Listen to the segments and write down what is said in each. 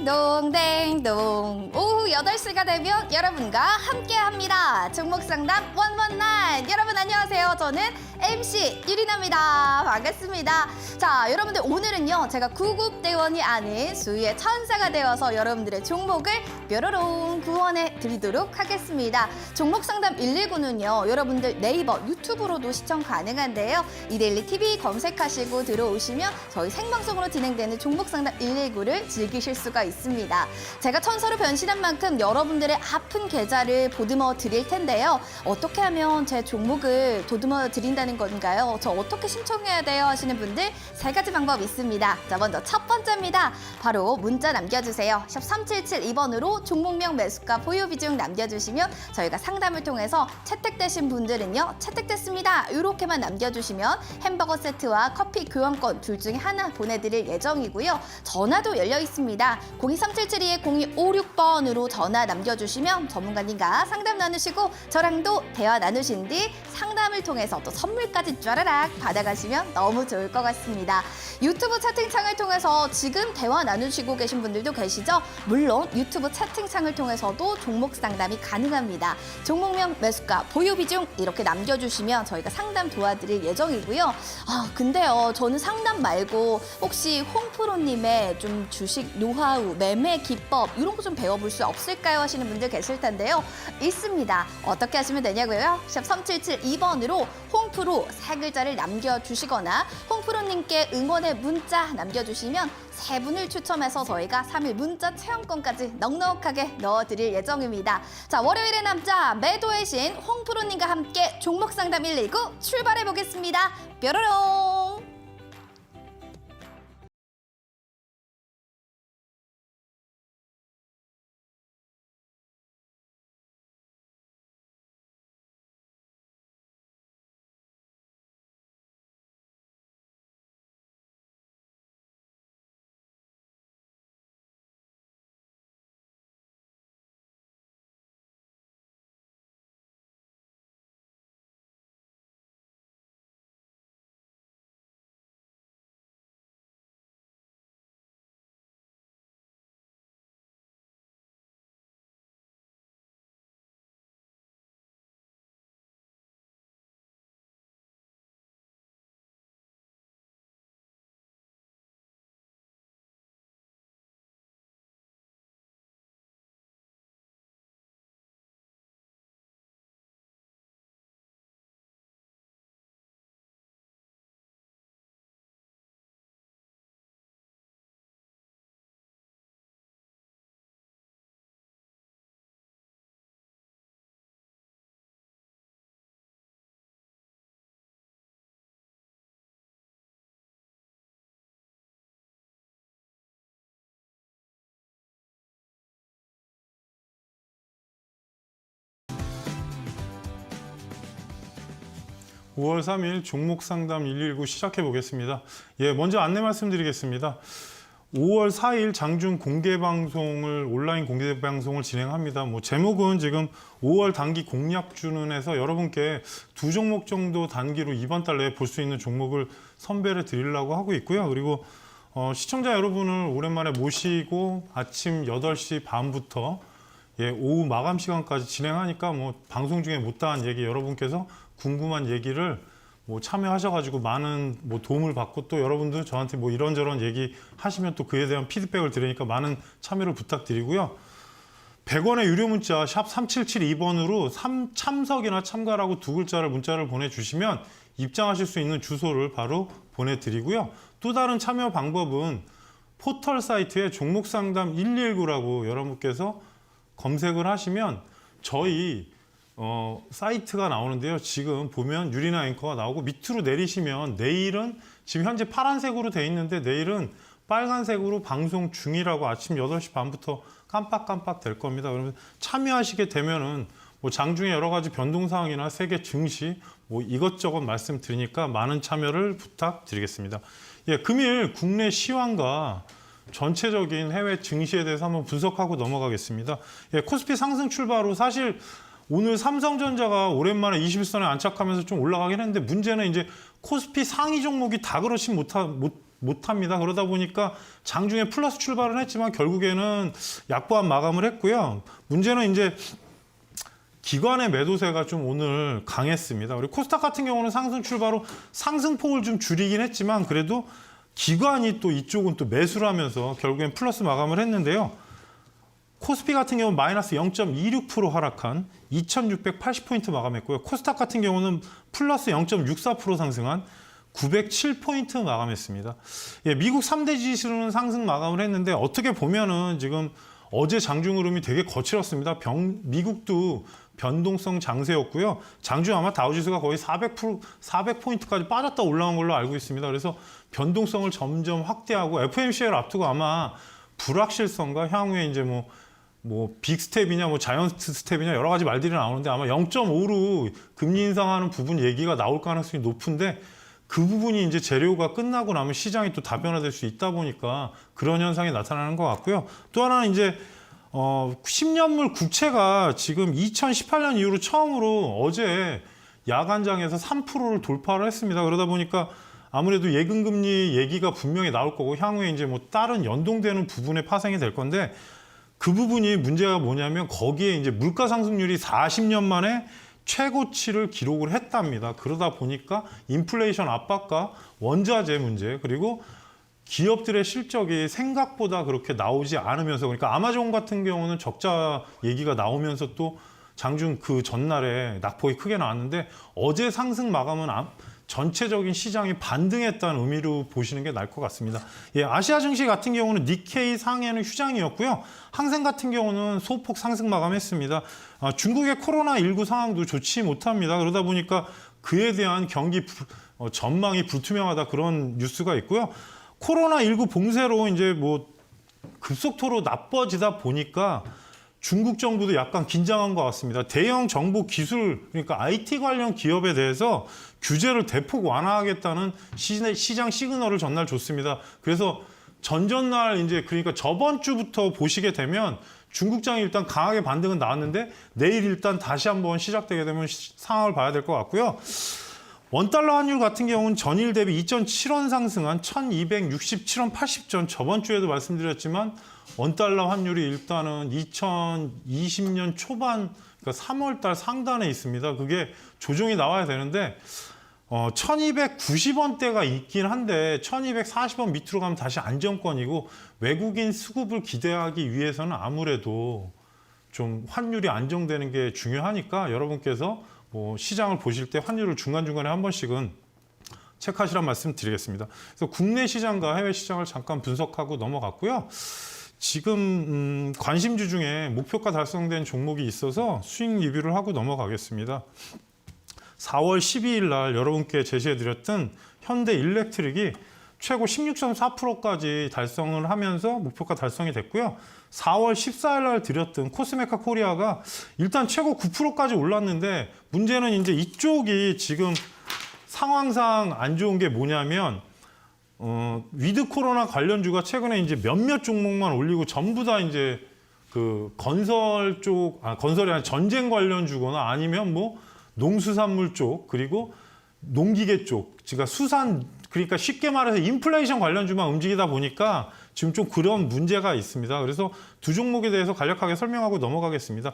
땡동땡동 오후 8시가 되면 여러분과 함께합니다. 종목상담 119. 여러분 안녕하세요. 저는 MC 유리나입니다. 반갑습니다. 자, 여러분들 오늘은요. 제가 구급대원이 아닌 수위의 천사가 되어서 여러분들의 종목을 뾰로롱 구원해 드리도록 하겠습니다. 종목상담 119는요. 여러분들 네이버, 유튜브로도 시청 가능한데요. 이데일리 TV 검색하시고 들어오시면 저희 생방송으로 진행되는 종목상담 119를 즐기실 수가 있습니다. 제가 천사로 변신한 만큼 여러분들의 아픈 계좌를 보듬어 드릴 텐데요. 어떻게 하면 제 종목을 보듬어 드린다는 건가요? 저 어떻게 신청해야 돼요? 하시는 분들 3가지 방법 있습니다. 자, 먼저 첫 번째입니다. 바로 문자 남겨주세요. 샵 3772번으로 종목명, 매수가, 보유 비중 남겨주시면 저희가 상담을 통해서 채택되신 분들은요. 채택됐습니다. 이렇게만 남겨주시면 햄버거 세트와 커피 교환권 둘 중에 하나 보내드릴 예정이고요. 전화도 열려 있습니다. 02372-0256번으로 전화 남겨주시면 전문가님과 상담 나누시고 저랑도 대화 나누신 뒤 상담을 통해서 또 선물까지 쫘라락 받아가시면 너무 좋을 것 같습니다. 유튜브 채팅창을 통해서 지금 대화 나누시고 계신 분들도 계시죠? 물론 유튜브 채팅창을 통해서도 종목 상담이 가능합니다. 종목명, 매수가, 보유 비중 이렇게 남겨주시면 저희가 상담 도와드릴 예정이고요. 근데요. 저는 상담 말고 혹시 홍프로님의 좀 주식 노하우, 매매 기법 이런 거 좀 배워볼 수 없을까요? 하시는 분들 계실 텐데요. 있습니다. 어떻게 하시면 되냐고요? 샵 3772번으로 홍프로 3글자를 남겨주시거나 홍프로님께 응원의 문자 남겨주시면 3분을 추첨해서 저희가 3일 문자 체험권까지 넉넉하게 넣어드릴 예정입니다. 자, 월요일의 남자 매도의 신 홍프로님과 함께 종목상담 119 출발해보겠습니다. 뾰로롱! (5월 3일) 종목상담 119 시작해 보겠습니다. 먼저 안내 말씀드리겠습니다. 5월 4일 장중 온라인 공개 방송을 진행합니다. 제목은 지금 5월 단기 공략주는 해서 여러분께 2종목 정도 단기로 이번 달 내에 볼 수 있는 종목을 선별해 드리려고 하고 있고요. 그리고 시청자 여러분을 오랜만에 모시고 아침 8시 반부터 오후 마감 시간까지 진행하니까 방송 중에 못다한 얘기, 여러분께서 궁금한 얘기를 참여하셔가지고 많은 도움을 받고, 또 여러분들 저한테 이런저런 얘기 하시면 또 그에 대한 피드백을 드리니까 많은 참여를 부탁드리고요. 100원의 유료 문자 샵 3772번으로 참석이나 참가라고 2글자를 문자를 보내주시면 입장하실 수 있는 주소를 바로 보내드리고요. 또 다른 참여 방법은 포털 사이트에 종목상담 119라고 여러분께서 검색을 하시면 저희 사이트가 나오는데요. 지금 보면 유리나 앵커가 나오고 밑으로 내리시면 내일은 지금 현재 파란색으로 돼 있는데 내일은 빨간색으로 방송 중이라고 아침 8시 반부터 깜빡깜빡 될 겁니다. 그러면 참여하시게 되면은 장중에 여러 가지 변동사항이나 세계 증시 이것저것 말씀드리니까 많은 참여를 부탁드리겠습니다. 금일 국내 시황과 전체적인 해외 증시에 대해서 한번 분석하고 넘어가겠습니다. 코스피 상승 출발 후 사실 오늘 삼성전자가 오랜만에 21선에 안착하면서 좀 올라가긴 했는데 문제는 이제 코스피 상위 종목이 다 그렇지 못합니다. 그러다 보니까 장중에 플러스 출발은 했지만 결국에는 약보합 마감을 했고요. 문제는 이제 기관의 매도세가 좀 오늘 강했습니다. 그리고 코스닥 같은 경우는 상승 출발로 상승폭을 좀 줄이긴 했지만 그래도 기관이 또 이쪽은 또 매수를 하면서 결국엔 플러스 마감을 했는데요. 코스피 같은 경우는 마이너스 0.26% 하락한 2680포인트 마감했고요. 코스닥 같은 경우는 플러스 0.64% 상승한 907포인트 마감했습니다. 예, 미국 3대 지수는 상승 마감을 했는데 어떻게 보면은 지금 어제 장중 흐름이 되게 거칠었습니다. 미국도 변동성 장세였고요. 장중 아마 다우지수가 거의 400포인트까지 빠졌다 올라온 걸로 알고 있습니다. 그래서 변동성을 점점 확대하고 FOMC를 앞두고 아마 불확실성과 향후에 이제 뭐 빅스텝이냐 뭐 자이언트 스텝이냐 여러 가지 말들이 나오는데 아마 0.5로 금리 인상하는 부분 얘기가 나올 가능성이 높은데 그 부분이 이제 재료가 끝나고 나면 시장이 또 다변화될 수 있다 보니까 그런 현상이 나타나는 것 같고요. 또 하나는 이제 10년물 국채가 지금 2018년 이후로 처음으로 어제 야간장에서 3%를 돌파를 했습니다. 그러다 보니까 아무래도 예금금리 얘기가 분명히 나올 거고 향후에 이제 뭐 다른 연동되는 부분에 파생이 될 건데 그 부분이 문제가 뭐냐면 거기에 이제 물가 상승률이 40년 만에 최고치를 기록을 했답니다. 그러다 보니까 인플레이션 압박과 원자재 문제 그리고 기업들의 실적이 생각보다 그렇게 나오지 않으면서 그러니까 아마존 같은 경우는 적자 얘기가 나오면서 또 장중 그 전날에 낙폭이 크게 나왔는데 어제 상승 마감은 전체적인 시장이 반등했다는 의미로 보시는 게 나을 것 같습니다. 예, 아시아 증시 같은 경우는 니케이 상해는 휴장이었고요. 항생 같은 경우는 소폭 상승 마감했습니다. 중국의 코로나19 상황도 좋지 못합니다. 그러다 보니까 그에 대한 경기 전망이 불투명하다 그런 뉴스가 있고요. 코로나19 봉쇄로 이제 뭐 급속도로 나빠지다 보니까 중국 정부도 약간 긴장한 것 같습니다. 대형 정보 기술, 그러니까 IT 관련 기업에 대해서 규제를 대폭 완화하겠다는 시장 시그널을 전날 줬습니다. 그래서 전전날 이제 그러니까 저번 주부터 보시게 되면 중국장이 일단 강하게 반등은 나왔는데 내일 일단 다시 한번 시작되게 되면 상황을 봐야 될 것 같고요. 원달러 환율 같은 경우는 전일 대비 2.7원 상승한 1267원 80전 저번 주에도 말씀드렸지만 원달러 환율이 일단은 2020년 초반 그러니까 3월 달 상단에 있습니다. 그게 조정이 나와야 되는데 1290원대가 있긴 한데 1240원 밑으로 가면 다시 안정권이고 외국인 수급을 기대하기 위해서는 아무래도 좀 환율이 안정되는 게 중요하니까 여러분께서 뭐 시장을 보실 때 환율을 중간중간에 한 번씩은 체크하시란 말씀 드리겠습니다. 그래서 국내 시장과 해외 시장을 잠깐 분석하고 넘어갔고요. 지금 관심주 중에 목표가 달성된 종목이 있어서 수익 리뷰를 하고 넘어가겠습니다. 4월 12일 날 여러분께 제시해드렸던 현대 일렉트릭이 최고 16.4%까지 달성을 하면서 목표가 달성이 됐고요. 4월 14일 날 드렸던 코스메카 코리아가 일단 최고 9%까지 올랐는데 문제는 이제 이쪽이 지금 상황상 안 좋은 게 뭐냐면 위드 코로나 관련주가 최근에 이제 몇몇 종목만 올리고 전부 다 이제 그 건설 쪽, 건설이 아니라 전쟁 관련주거나 아니면 뭐 농수산물 쪽 그리고 농기계 쪽, 그러니까 수산 그러니까 쉽게 말해서 인플레이션 관련주만 움직이다 보니까 지금 좀 그런 문제가 있습니다. 그래서 두 종목에 대해서 간략하게 설명하고 넘어가겠습니다.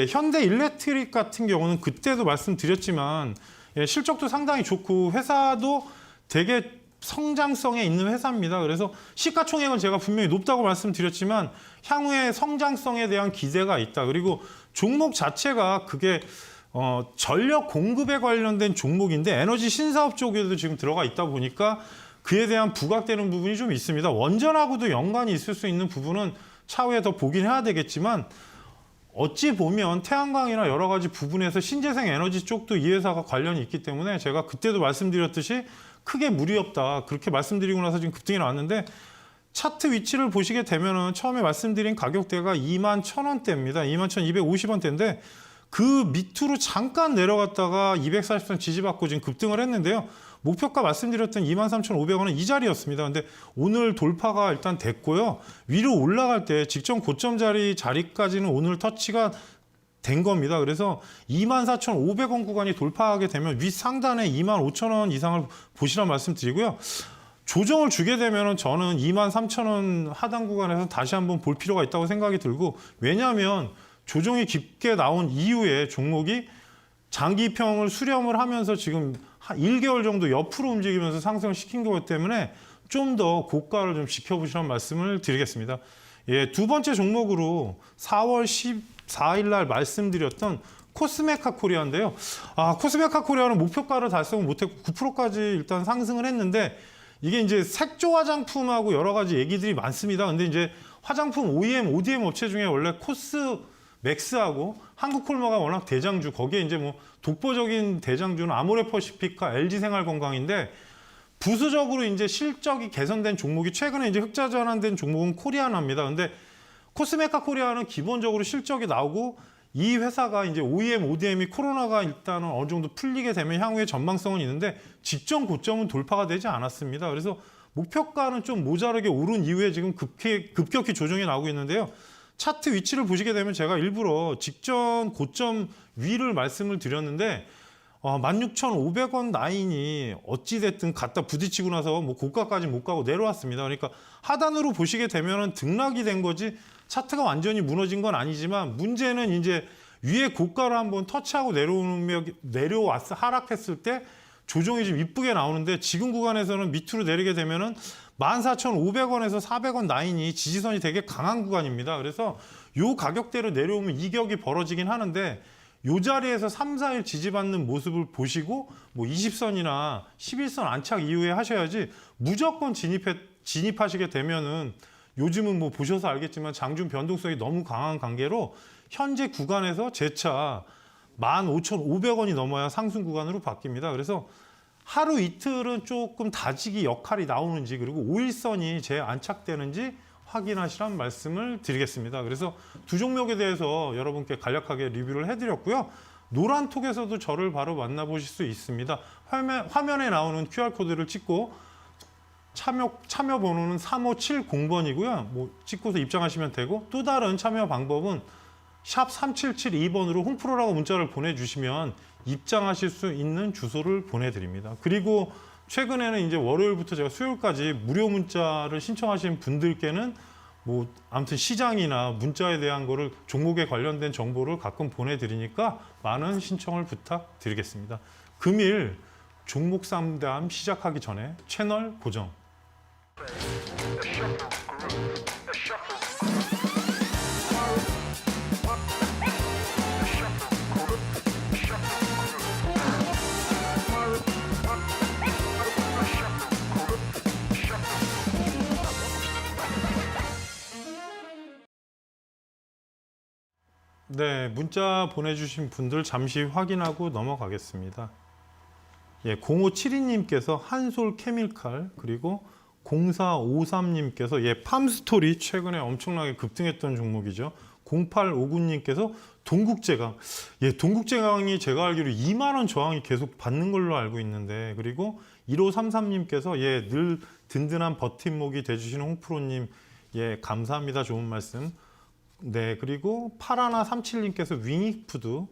현대 일렉트릭 같은 경우는 그때도 말씀드렸지만 실적도 상당히 좋고 회사도 되게 성장성에 있는 회사입니다. 그래서 시가총액은 제가 분명히 높다고 말씀드렸지만 향후에 성장성에 대한 기대가 있다. 그리고 종목 자체가 그게 전력 공급에 관련된 종목인데 에너지 신사업 쪽에도 지금 들어가 있다 보니까 그에 대한 부각되는 부분이 좀 있습니다. 원전하고도 연관이 있을 수 있는 부분은 차후에 더 보긴 해야 되겠지만 어찌 보면 태양광이나 여러 가지 부분에서 신재생 에너지 쪽도 이 회사가 관련이 있기 때문에 제가 그때도 말씀드렸듯이 크게 무리 없다. 그렇게 말씀드리고 나서 지금 급등이 나왔는데 차트 위치를 보시게 되면은 처음에 말씀드린 가격대가 21,000원대입니다. 21,250원대인데 그 밑으로 잠깐 내려갔다가 240선 지지받고 지금 급등을 했는데요. 목표가 말씀드렸던 23,500원은 이 자리였습니다. 근데 오늘 돌파가 일단 됐고요. 위로 올라갈 때 직전 고점 자리까지는 오늘 터치가 된 겁니다. 그래서 24,500원 구간이 돌파하게 되면 윗 상단에 25,000원 이상을 보시란 말씀드리고요. 조정을 주게 되면 저는 23,000원 하단 구간에서 다시 한번 볼 필요가 있다고 생각이 들고, 왜냐하면 조정이 깊게 나온 이후에 종목이 장기평을 수렴을 하면서 지금 한 1개월 정도 옆으로 움직이면서 상승을 시킨 거기 때문에 좀 더 고가를 좀 지켜보시라는 말씀을 드리겠습니다. 예, 두 번째 종목으로 4월 14일 날 말씀드렸던 코스메카 코리아인데요. 코스메카 코리아는 목표가를 달성을 못했고 9%까지 일단 상승을 했는데, 이게 이제 색조 화장품하고 여러 가지 얘기들이 많습니다. 근데 이제 화장품 OEM, ODM 업체 중에 원래 코스맥스하고 한국콜마가 워낙 대장주, 거기에 이제 뭐 독보적인 대장주는 아모레퍼시픽과 LG생활건강인데, 부수적으로 이제 실적이 개선된 종목이 최근에 이제 흑자 전환된 종목은 코리아나입니다. 근데 코스메카 코리아는 기본적으로 실적이 나오고, 이 회사가 이제 OEM, ODM이 코로나가 일단은 어느 정도 풀리게 되면 향후에 전망성은 있는데 직전 고점은 돌파가 되지 않았습니다. 그래서 목표가는 좀 모자르게 오른 이후에 지금 급격히 조정이 나오고 있는데요. 차트 위치를 보시게 되면 제가 일부러 직전 고점 위를 말씀을 드렸는데, 16,500원 라인이 어찌됐든 갖다 부딪히고 나서 뭐 고가까지 못 가고 내려왔습니다. 그러니까 하단으로 보시게 되면 등락이 된 거지 차트가 완전히 무너진 건 아니지만, 문제는 이제 위에 고가를 한번 터치하고 하락했을 때 조정이 좀 이쁘게 나오는데, 지금 구간에서는 밑으로 내리게 되면은 14,500원에서 400원 라인이 지지선이 되게 강한 구간입니다. 그래서 요 가격대로 내려오면 이격이 벌어지긴 하는데, 요 자리에서 3, 4일 지지받는 모습을 보시고 뭐 20선이나 11선 안착 이후에 하셔야지, 무조건 진입하시게 되면은, 요즘은 뭐 보셔서 알겠지만 장중 변동성이 너무 강한 관계로 현재 구간에서 재차 15,500원이 넘어야 상승 구간으로 바뀝니다. 그래서 하루 이틀은 조금 다지기 역할이 나오는지, 그리고 5일선이 재안착되는지 확인하시란 말씀을 드리겠습니다. 그래서 두 종목에 대해서 여러분께 간략하게 리뷰를 해드렸고요. 노란톡에서도 저를 바로 만나보실 수 있습니다. 화면에 나오는 QR코드를 찍고 참여 번호는 3570번이고요. 뭐 찍고서 입장하시면 되고, 또 다른 참여 방법은 샵 3772번으로 홍프로라고 문자를 보내주시면 입장하실 수 있는 주소를 보내드립니다. 그리고 최근에는 이제 월요일부터 제가 수요일까지 무료 문자를 신청하신 분들께는 뭐 아무튼 시장이나 문자에 대한 거를, 종목에 관련된 정보를 가끔 보내드리니까 많은 신청을 부탁드리겠습니다. 금일 종목 상담 시작하기 전에 채널 고정. 네, 문자 보내주신 분들 잠시 확인하고 넘어가겠습니다. 예, 0572님께서 한솔 케미칼, 그리고 0453님께서 팜스토리 최근에 엄청나게 급등했던 종목이죠. 0859님께서 동국제강. 동국제강이 제가 알기로 2만 원 저항이 계속 받는 걸로 알고 있는데, 그리고 1533님께서 늘 든든한 버팀목이 돼주시는 홍프로님, 감사합니다. 좋은 말씀. 네, 그리고 8137님께서 윙익푸드,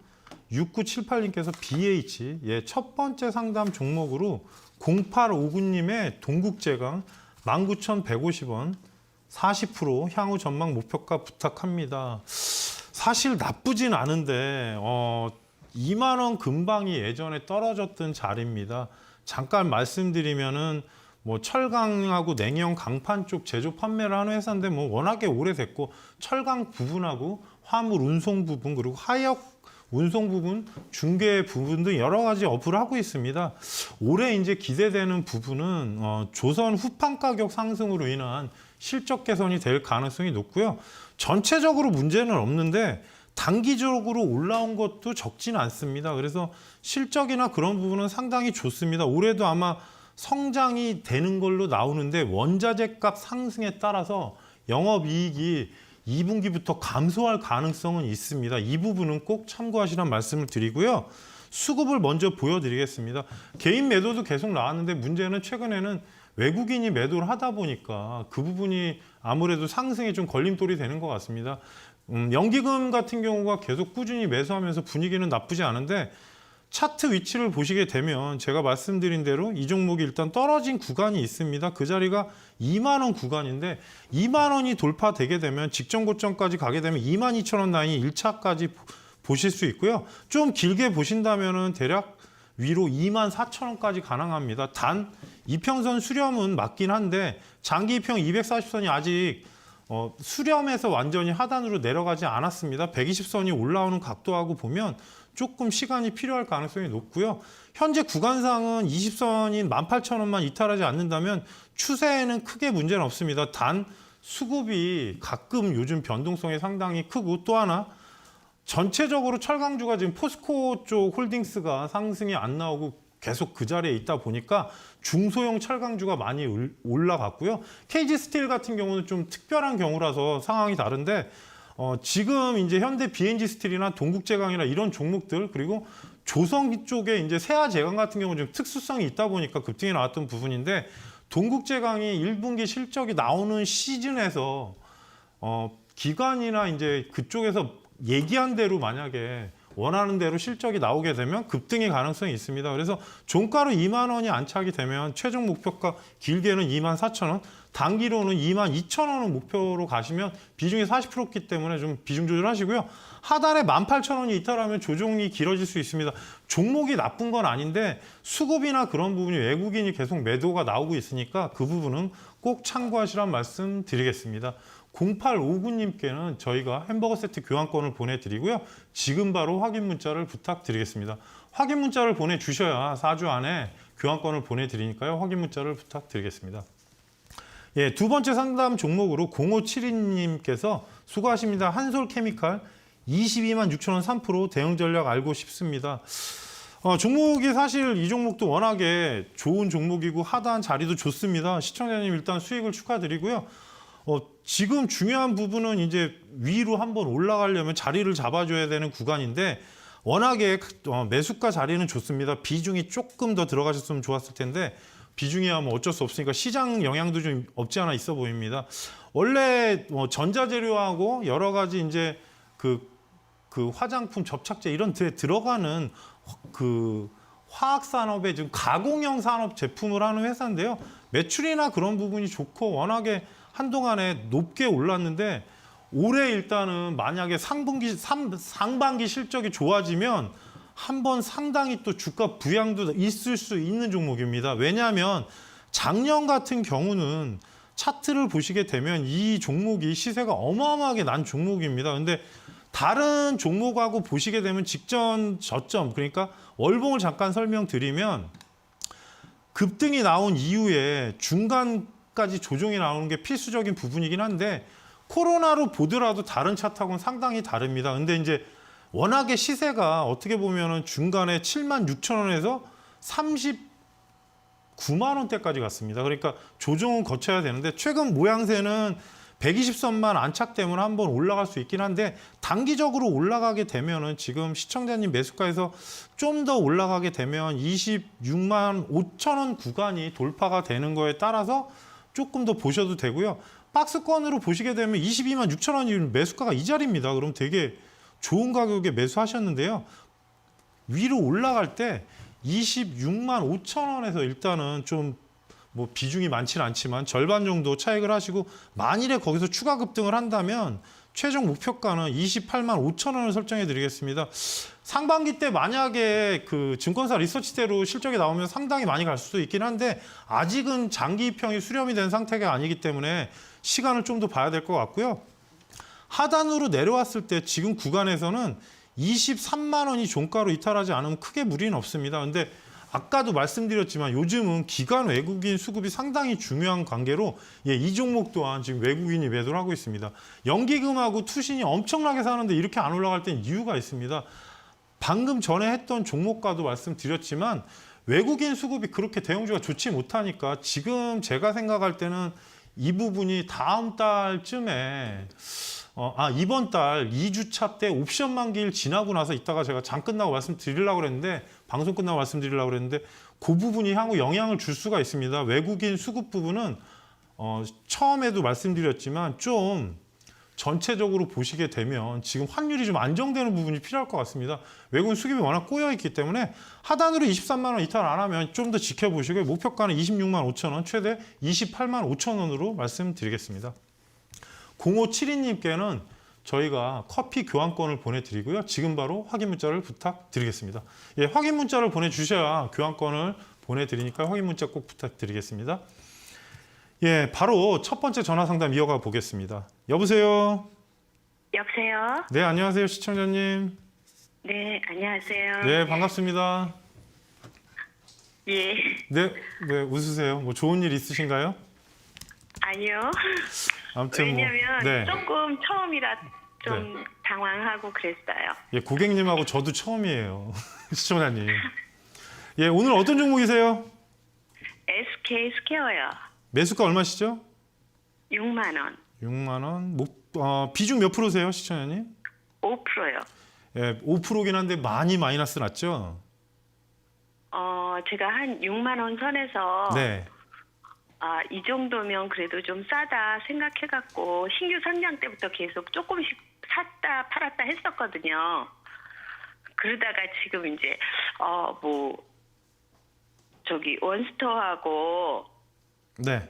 6978님께서 BH, 첫 번째 상담 종목으로 0859님의 동국제강 19,150원 40% 향후 전망 목표가 부탁합니다. 사실 나쁘진 않은데 2만 원 근방이 예전에 떨어졌던 자리입니다. 잠깐 말씀드리면은 뭐 철강하고 냉형 강판 쪽 제조 판매를 하는 회사인데 뭐 워낙에 오래됐고, 철강 부분하고 화물 운송 부분, 그리고 하역 운송 부분, 중개 부분 등 여러 가지 업을 하고 있습니다. 올해 이제 기대되는 부분은 조선 후판 가격 상승으로 인한 실적 개선이 될 가능성이 높고요. 전체적으로 문제는 없는데 단기적으로 올라온 것도 적지는 않습니다. 그래서 실적이나 그런 부분은 상당히 좋습니다. 올해도 아마 성장이 되는 걸로 나오는데, 원자재 값 상승에 따라서 영업이익이 2분기부터 감소할 가능성은 있습니다. 이 부분은 꼭 참고하시라는 말씀을 드리고요. 수급을 먼저 보여드리겠습니다. 개인 매도도 계속 나왔는데, 문제는 최근에는 외국인이 매도를 하다 보니까 그 부분이 아무래도 상승에 좀 걸림돌이 되는 것 같습니다. 연기금 같은 경우가 계속 꾸준히 매수하면서 분위기는 나쁘지 않은데, 차트 위치를 보시게 되면 제가 말씀드린 대로 이 종목이 일단 떨어진 구간이 있습니다. 그 자리가 2만 원 구간인데 2만 원이 돌파되게 되면 직전 고점까지 가게 되면 22,000원 라인이 1차까지 보실 수 있고요. 좀 길게 보신다면은 대략 위로 24,000원까지 가능합니다. 단 이평선 수렴은 맞긴 한데 장기 이평 240선이 아직 수렴해서 완전히 하단으로 내려가지 않았습니다. 120선이 올라오는 각도하고 보면 조금 시간이 필요할 가능성이 높고요. 현재 구간상은 20선인 18,000원만 이탈하지 않는다면 추세에는 크게 문제는 없습니다. 단 수급이 가끔 요즘 변동성이 상당히 크고 또 하나 전체적으로 철강주가 지금 포스코 쪽 홀딩스가 상승이 안 나오고 계속 그 자리에 있다 보니까 중소형 철강주가 많이 올라갔고요. KG 스틸 같은 경우는 좀 특별한 경우라서 상황이 다른데 지금 이제 현대 BNG 스틸이나 동국제강이나 이런 종목들 그리고 조성 쪽에 이제 세아제강 같은 경우는 좀 특수성이 있다 보니까 급등이 나왔던 부분인데 동국제강이 1분기 실적이 나오는 시즌에서 기관이나 이제 그쪽에서 얘기한 대로 만약에 원하는 대로 실적이 나오게 되면 급등의 가능성이 있습니다. 그래서 종가로 2만 원이 안착이 되면 최종 목표가 길게는 24,000원, 단기로는 22,000원을 목표로 가시면 비중이 40%기 때문에 좀 비중 조절하시고요. 하단에 18,000원이 이탈하면 조정이 길어질 수 있습니다. 종목이 나쁜 건 아닌데 수급이나 그런 부분이 외국인이 계속 매도가 나오고 있으니까 그 부분은 꼭 참고하시란 말씀 드리겠습니다. 0859님께는 저희가 햄버거 세트 교환권을 보내드리고요. 지금 바로 확인 문자를 부탁드리겠습니다. 확인 문자를 보내주셔야 4주 안에 교환권을 보내드리니까요. 확인 문자를 부탁드리겠습니다. 예, 두 번째 상담 종목으로 0572님께서 수고하십니다. 한솔케미칼 226,000원 3% 대응 전략 알고 싶습니다. 종목이 사실 이 종목도 워낙에 좋은 종목이고 하단 자리도 좋습니다. 시청자님 일단 수익을 축하드리고요. 지금 중요한 부분은 이제 위로 한번 올라가려면 자리를 잡아줘야 되는 구간인데 워낙에 매수가 자리는 좋습니다. 비중이 조금 더 들어가셨으면 좋았을 텐데 비중이 하면 어쩔 수 없으니까 시장 영향도 좀 없지 않아 있어 보입니다. 원래 전자재료하고 여러 가지 이제 그 화장품 접착제 이런 데 들어가는 그 화학 산업의 지금 가공형 산업 제품을 하는 회사인데요. 매출이나 그런 부분이 좋고 워낙에 한동안에 높게 올랐는데 올해 일단은 만약에 상반기 실적이 좋아지면 한번 상당히 또 주가 부양도 있을 수 있는 종목입니다. 왜냐하면 작년 같은 경우는 차트를 보시게 되면 이 종목이 시세가 어마어마하게 난 종목입니다. 근데 다른 종목하고 보시게 되면 직전 저점 그러니까 월봉을 잠깐 설명드리면 급등이 나온 이후에 중간까지 조정이 나오는 게 필수적인 부분이긴 한데 코로나로 보더라도 다른 차트하고는 상당히 다릅니다. 근데 이제 워낙에 시세가 어떻게 보면은 중간에 76,000원에서 39만 원대까지 갔습니다. 그러니까 조정은 거쳐야 되는데 최근 모양새는 120선만 안착되면 한번 올라갈 수 있긴 한데 단기적으로 올라가게 되면은 지금 시청자님 매수가에서 좀 더 올라가게 되면 26만 5천 원 구간이 돌파가 되는 거에 따라서 조금 더 보셔도 되고요. 박스권으로 보시게 되면 22만 6천 원이 매수가가 이 자리입니다. 그럼 되게 좋은 가격에 매수하셨는데요. 위로 올라갈 때 26만 5천 원에서 일단은 좀 뭐 비중이 많지는 않지만 절반 정도 차익을 하시고 만일에 거기서 추가 급등을 한다면 최종 목표가는 28만 5천 원을 설정해 드리겠습니다. 상반기 때 만약에 그 증권사 리서치대로 실적이 나오면 상당히 많이 갈 수도 있긴 한데 아직은 장기 입형이 수렴이 된 상태가 아니기 때문에 시간을 좀 더 봐야 될 것 같고요. 하단으로 내려왔을 때 지금 구간에서는 23만 원이 종가로 이탈하지 않으면 크게 무리는 없습니다. 근데 아까도 말씀드렸지만 요즘은 기관 외국인 수급이 상당히 중요한 관계로 이 종목 또한 지금 외국인이 매도를 하고 있습니다. 연기금하고 투신이 엄청나게 사는데 이렇게 안 올라갈 땐 이유가 있습니다. 방금 전에 했던 종목과도 말씀드렸지만 외국인 수급이 그렇게 대형주가 좋지 못하니까 지금 제가 생각할 때는 이 부분이 다음 달쯤에 이번 달 2주차 때 옵션 만기일 지나고 나서 이따가 제가 장 끝나고 말씀드리려고 그랬는데 방송 끝나고 말씀드리려고 그랬는데 그 부분이 향후 영향을 줄 수가 있습니다. 외국인 수급 부분은 처음에도 말씀드렸지만 좀 전체적으로 보시게 되면 지금 환율이 좀 안정되는 부분이 필요할 것 같습니다. 외국인 수급이 워낙 꼬여 있기 때문에 하단으로 23만 원 이탈 안 하면 좀 더 지켜보시고요. 목표가는 26만 5천 원, 최대 28만 5천 원으로 말씀드리겠습니다. 0572님께는 저희가 커피 교환권을 보내드리고요. 지금 바로 확인 문자를 부탁드리겠습니다. 예, 확인 문자를 보내주셔야 교환권을 보내드리니까 확인 문자 꼭 부탁드리겠습니다. 예, 바로 첫 번째 전화 상담 이어가 보겠습니다. 여보세요? 여보세요? 네, 안녕하세요, 시청자님. 네, 안녕하세요. 네, 반갑습니다. 예. 네, 네, 웃으세요. 뭐 좋은 일 있으신가요? 아니요. 아무튼 왜냐면 네. 조금 처음이라 좀 당황하고 그랬어요. 예, 고객님하고 저도 처음이에요. 시청자님. 예, 오늘 어떤 종목이세요? SK 스퀘어요. 매수가 얼마시죠? 6만 원. 6만 원. 비중 몇 프로세요, 시청자님? 5%요. 예, 5%긴 한데 많이 마이너스 났죠? 제가 한 6만 원 선에서 네. 이 정도면 그래도 좀 싸다 생각해갖고 신규 상장 때부터 계속 조금씩 샀다 팔았다 했었거든요. 그러다가 지금 이제 저기 원스토어하고 네.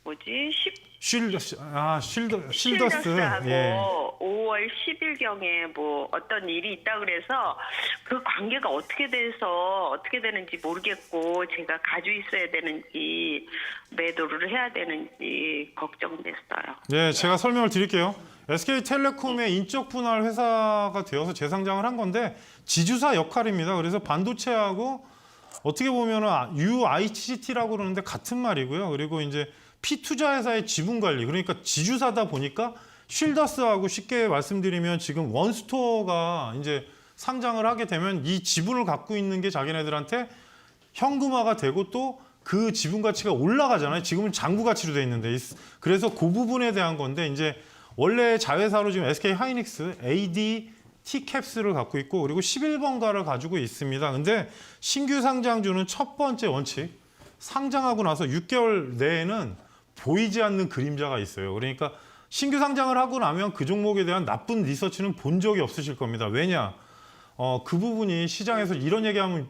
뭐지 실더스. 실더스하고 예. 5월 10일경에 뭐 어떤 일이 있다 그래서 그 관계가 어떻게 되는지 모르겠고 제가 가지고 있어야 되는지 매도를 해야 되는지 걱정됐어요. 네, 제가 설명을 드릴게요. SK텔레콤의 인적 분할 회사가 되어서 재상장을 한 건데 지주사 역할입니다. 그래서 반도체하고 어떻게 보면은 UICT라고 그러는데 같은 말이고요. 그리고 이제 P투자회사의 지분 관리, 그러니까 지주사다 보니까 쉴더스하고 쉽게 말씀드리면 지금 원스토어가 이제 상장을 하게 되면 이 지분을 갖고 있는 게 자기네들한테 현금화가 되고 또 그 지분 가치가 올라가잖아요. 지금은 장부 가치로 돼 있는데 그래서 그 부분에 대한 건데 이제 원래 자회사로 지금 SK 하이닉스, AD T캡스를 갖고 있고 그리고 11번가를 가지고 있습니다. 근데 신규 상장주는 첫 번째 원칙, 상장하고 나서 6개월 내에는 보이지 않는 그림자가 있어요. 그러니까 신규 상장을 하고 나면 그 종목에 대한 나쁜 리서치는 본 적이 없으실 겁니다. 왜냐? 그 부분이 시장에서 이런 얘기하면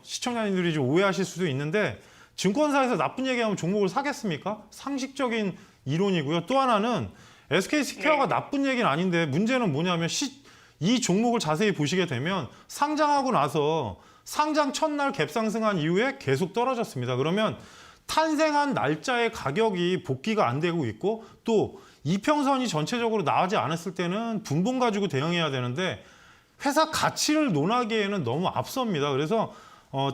시청자님들이 좀 오해하실 수도 있는데 증권사에서 나쁜 얘기하면 종목을 사겠습니까? 상식적인 이론이고요. 또 하나는 SK스퀘어가 나쁜 얘기는 아닌데 문제는 뭐냐면 이 종목을 자세히 보시게 되면 상장하고 나서 상장 첫날 갭상승한 이후에 계속 떨어졌습니다. 그러면 탄생한 날짜의 가격이 복귀가 안 되고 있고 또 이평선이 전체적으로 나오지 않았을 때는 분봉 가지고 대응해야 되는데 회사 가치를 논하기에는 너무 앞섭니다. 그래서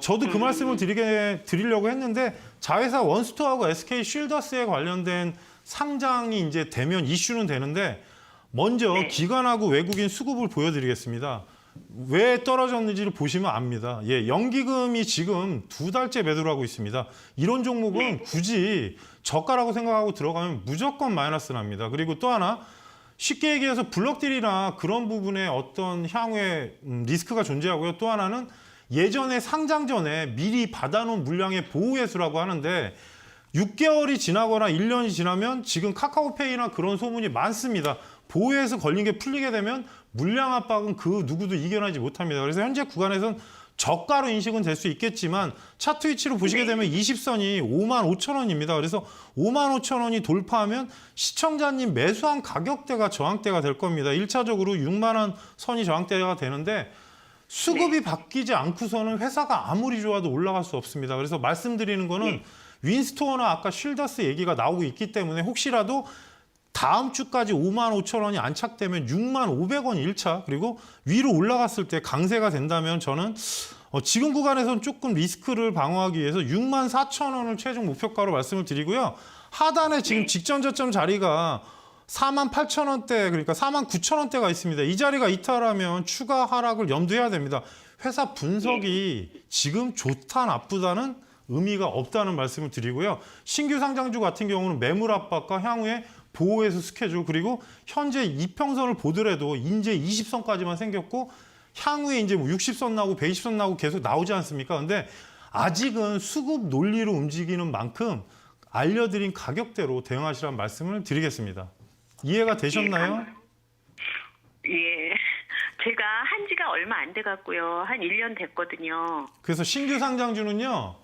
저도 그 말씀을 드리려고 했는데 자회사 원스토어하고 SK 쉴더스에 관련된 상장이 이제 되면 이슈는 되는데 먼저 기관하고 외국인 수급을 보여드리겠습니다. 왜 떨어졌는지를 보시면 압니다. 예, 연기금이 지금 2달째 매도를 하고 있습니다. 이런 종목은 굳이 저가라고 생각하고 들어가면 무조건 마이너스 납니다. 그리고 또 하나 쉽게 얘기해서 블록딜이나 그런 부분에 어떤 향후에 리스크가 존재하고요. 또 하나는 예전에 상장 전에 미리 받아놓은 물량의 보호회수라고 하는데 6개월이 지나거나 1년이 지나면 지금 카카오페이나 그런 소문이 많습니다. 보호회수 걸린 게 풀리게 되면 물량 압박은 그 누구도 이겨내지 못합니다. 그래서 현재 구간에서는 저가로 인식은 될 수 있겠지만 차트 위치로 보시게 되면 20선이 5만 5천 원입니다. 그래서 5만 5천 원이 돌파하면 시청자님 매수한 가격대가 저항대가 될 겁니다. 1차적으로 6만 원 선이 저항대가 되는데 수급이 바뀌지 않고서는 회사가 아무리 좋아도 올라갈 수 없습니다. 그래서 말씀드리는 거는 윈스토어나 아까 쉴더스 얘기가 나오고 있기 때문에 혹시라도 다음 주까지 5만 5천 원이 안착되면 6만 500원 1차 그리고 위로 올라갔을 때 강세가 된다면 저는 지금 구간에서는 조금 리스크를 방어하기 위해서 6만 4천 원을 최종 목표가로 말씀을 드리고요. 하단에 지금 직전 저점 자리가 4만 8천 원대 그러니까 4만 9천 원대가 있습니다. 이 자리가 이탈하면 추가 하락을 염두해야 됩니다. 회사 분석이 지금 좋다 나쁘다는 의미가 없다는 말씀을 드리고요. 신규 상장주 같은 경우는 매물 압박과 향후에 보호회수 스케줄 그리고 현재 이평선을 보더라도 이제 20선까지만 생겼고 향후에 이제 뭐 60선 나오고 120선 나오고 계속 나오지 않습니까? 근데 아직은 수급 논리로 움직이는 만큼 알려드린 가격대로 대응하시라는 말씀을 드리겠습니다. 이해가 되셨나요? 예. 제가 한 지가 얼마 안 돼 갖고요. 한 1년 됐거든요. 그래서 신규 상장주는요.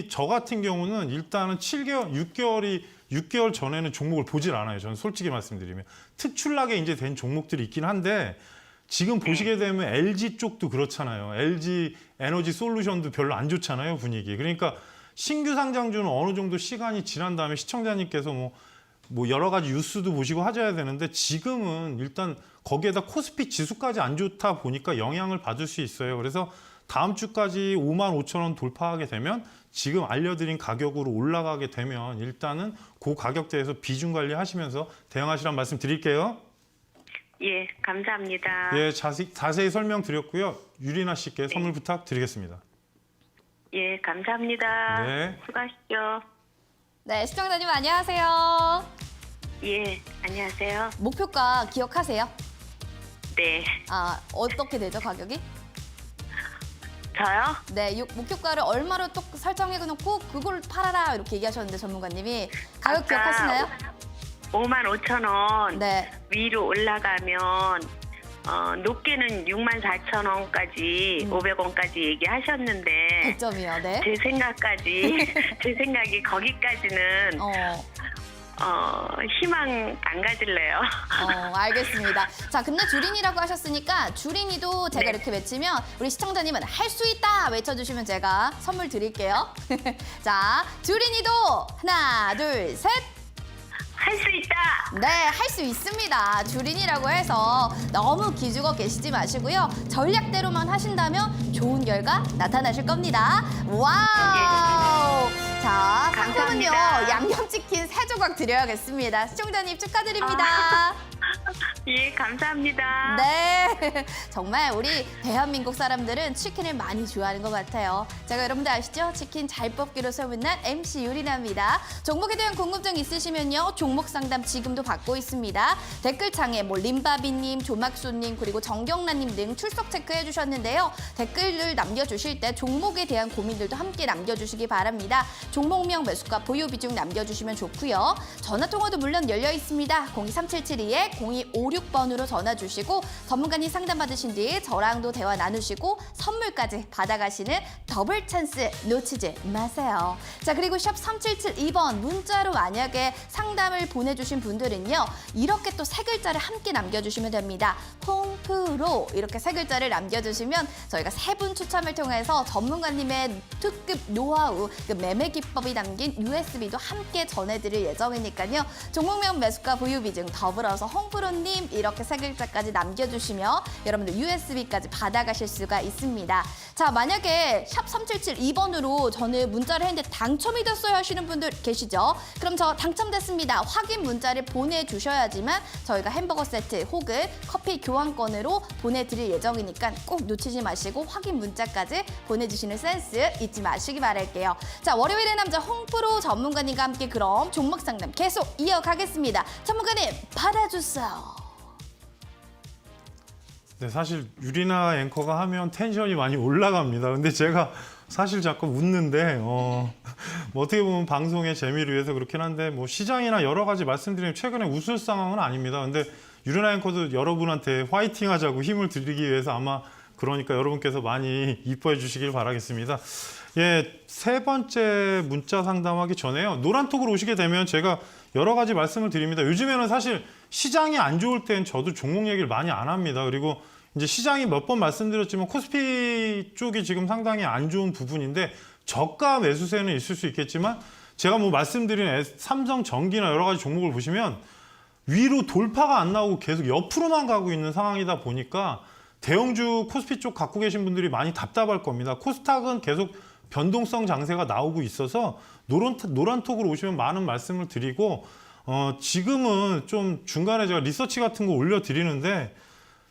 저 같은 경우는 일단은 6개월 전에는 종목을 보질 않아요. 저는 솔직히 말씀드리면 특출나게 이제 된 종목들이 있긴 한데 지금 보시게 되면 LG 쪽도 그렇잖아요. LG 에너지 솔루션도 별로 안 좋잖아요, 분위기. 그러니까 신규 상장주는 어느 정도 시간이 지난 다음에 시청자님께서 뭐 여러 가지 뉴스도 보시고 하셔야 되는데 지금은 일단 거기에다 코스피 지수까지 안 좋다 보니까 영향을 받을 수 있어요. 그래서 다음 주까지 55,000원 돌파하게 되면 지금 알려드린 가격으로 올라가게 되면 일단은 그 가격대에서 비중 관리하시면서 대응하시란 말씀 드릴게요. 예, 감사합니다. 예, 자세히 설명드렸고요. 유리나 씨께 선물 부탁드리겠습니다. 예, 감사합니다. 네. 수고하십시오. 네, 시청자님 안녕하세요. 예, 안녕하세요. 목표가 기억하세요? 네, 어떻게 되죠, 가격이? 저요? 네, 목표가를 얼마로 또 설정해놓고 그걸 팔아라 이렇게 얘기하셨는데 전문가님이 가격 기억하시나요? 55,000원 네. 위로 올라가면 높게는 64,000원까지 500원까지 얘기하셨는데 100점이요. 네. 제 생각이 거기까지는 희망 안 가질래요. 알겠습니다. 자, 근데 주린이라고 하셨으니까 주린이도 제가 네. 이렇게 외치면 우리 시청자님은 할 수 있다 외쳐주시면 제가 선물 드릴게요. 자, 주린이도 하나, 둘, 셋. 할 수 있다. 네, 할 수 있습니다. 주린이라고 해서 너무 기죽어 계시지 마시고요. 전략대로만 하신다면 좋은 결과 나타나실 겁니다. 와우! 자, 상품은요. 감사합니다. 양념치킨 3조각 드려야겠습니다. 시청자님 축하드립니다. 예, 감사합니다. 네, 정말 우리 대한민국 사람들은 치킨을 많이 좋아하는 것 같아요. 제가 여러분들 아시죠? 치킨 잘 뽑기로 소문난 MC 유리나입니다. 종목에 대한 궁금증 있으시면요. 종목 상담 지금도 받고 있습니다. 댓글창에 림바비님, 조막수님, 그리고 정경란님 등 출석 체크해 주셨는데요. 댓글을 남겨주실 때 종목에 대한 고민들도 함께 남겨주시기 바랍니다. 종목명, 매수가, 보유 비중 남겨주시면 좋고요. 전화통화도 물론 열려 있습니다. 02377-0256번으로 전화 주시고 전문가님 상담 받으신 뒤 저랑도 대화 나누시고 선물까지 받아가시는 더블 찬스 놓치지 마세요. 자, 그리고 샵 3772번 문자로 만약에 상담을 보내주신 분들은요. 이렇게 또 3글자를 함께 남겨주시면 됩니다. 홍프로 이렇게 3글자를 남겨주시면 저희가 3분 추첨을 통해서 전문가님의 특급 노하우, 그 매매 기법이 담긴 USB도 함께 전해드릴 예정이니까요. 종목명, 매수가, 보유 비중 더불어서 홍프로님 이렇게 3글자까지 남겨주시면 여러분들 USB까지 받아가실 수가 있습니다. 자, 만약에 샵 3772번으로 저는 문자를 했는데 당첨이 됐어요 하시는 분들 계시죠? 그럼 저 당첨됐습니다. 확인 문자를 보내주셔야지만 저희가 햄버거 세트 혹은 커피 교환권으로 보내드릴 예정이니까 꼭 놓치지 마시고 확인 문자까지 보내주시는 센스 잊지 마시기 바랄게요. 자, 월요일의 남자 홍프로 전문가님과 함께 그럼 종목 상담 계속 이어가겠습니다. 전문가님 받아주세요. 네, 사실 유리나 앵커가 하면 텐션이 많이 올라갑니다. 근데 제가 사실 자꾸 웃는데 뭐 어떻게 보면 방송의 재미를 위해서 그렇긴 한데 뭐 시장이나 여러 가지 말씀드리면 최근에 웃을 상황은 아닙니다. 근데 유리나 앵커도 여러분한테 화이팅 하자고 힘을 드리기 위해서 아마 그러니까 여러분께서 많이 이뻐해 주시길 바라겠습니다. 예, 3번째 문자 상담하기 전에요. 노란톡으로 오시게 되면 제가 여러 가지 말씀을 드립니다. 요즘에는 사실 시장이 안 좋을 땐 저도 종목 얘기를 많이 안 합니다. 그리고 이제 시장이 몇 번 말씀드렸지만 코스피 쪽이 지금 상당히 안 좋은 부분인데 저가 매수세는 있을 수 있겠지만 제가 뭐 말씀드린 삼성전기나 여러 가지 종목을 보시면 위로 돌파가 안 나오고 계속 옆으로만 가고 있는 상황이다 보니까 대형주 코스피 쪽 갖고 계신 분들이 많이 답답할 겁니다. 코스닥은 계속 변동성 장세가 나오고 있어서 노란톡으로 오시면 많은 말씀을 드리고 지금은 좀 중간에 제가 리서치 같은 거 올려드리는데